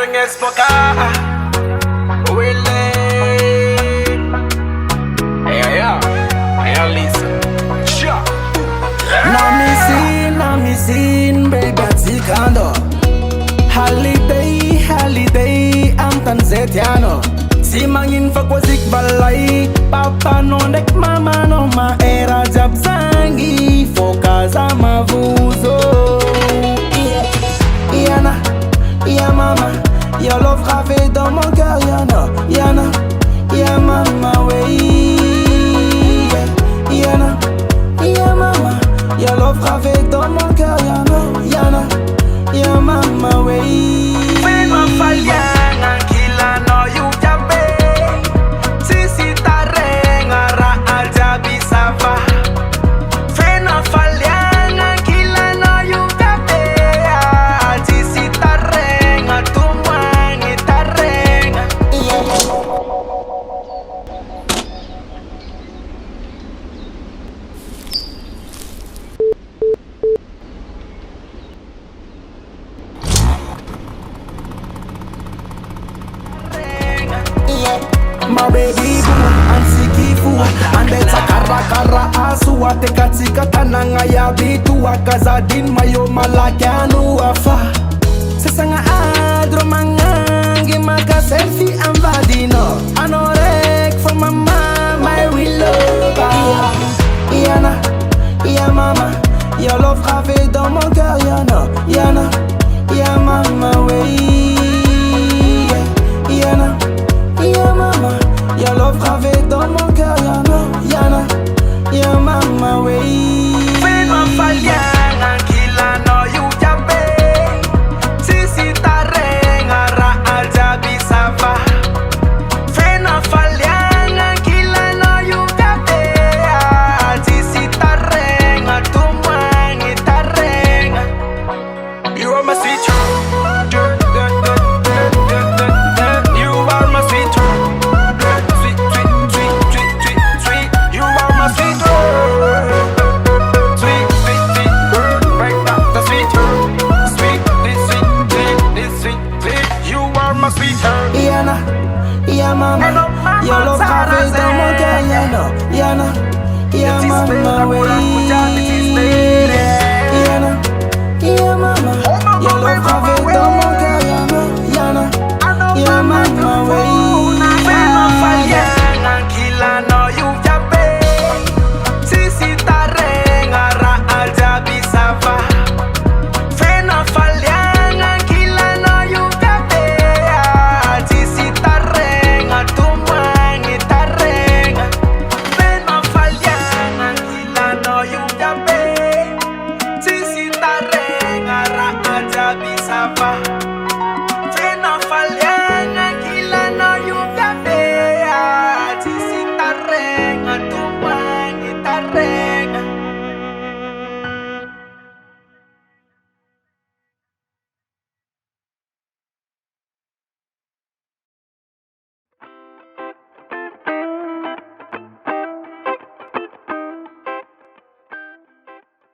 ring expoka Willie. Hey, listen. Sure. Na me sin, baby, zikando. Holiday, am tanzetiano. Si mangin fa kwa zik balai, papa no nek mama no ma era jab zangi, fokaza mavuzo. Yana, ya mama, your love gravé dans mon cœur, Yana, ya mama wey. Yana, ya mama, your love gravé dans mon cœur, Yana, ya mama wey. When my falyang kila no you jabe, sisi tarenga ra aljabi sava. When my falyang kila no you jabe, sisi tarenga tumwangi tarenga. My baby boo, ansikifu andetsa kara asu atekatsika tanagna iaby toa kazadiny mayo malaky ano afa sasagna adro magnangy maka selfie ambadino anao raiky fa mama my real love. Yana, ya mama, your love gravé dans mon cœur, Yana, ya mama wey. Yana, ya mama, your love gravé dans mon cœur, Yana, ya mama wey. When my falyang kila no you jabe, sisi tarenga ra aljabi sava. When my falyang kila no you jabe, sisi tarenga tumwangi tarenga. You are my sweet child. You are my sweet child. Sweet, sweet, sweet, sweet, sweet, sweet. You are my sweet child. Sweet, sweet, sweet. Right now, the sweet child. Sweet, this sweet, this sweet, sweet. You are my sweet child. Yana, ya mama, your love gravé dans mon cœur, Yana, ya mama wey. Yana, ya mama, your love gravé dans mon cœur, Yana, ya mama wey. When my falyang kila no you jabe, sisi tarenga ra aljabi sava. When my falyang kila no you jabe, sisi tarenga tumwangi tarenga. When my falyang kila no you jabe, sisi tarenga ra aljabi sava.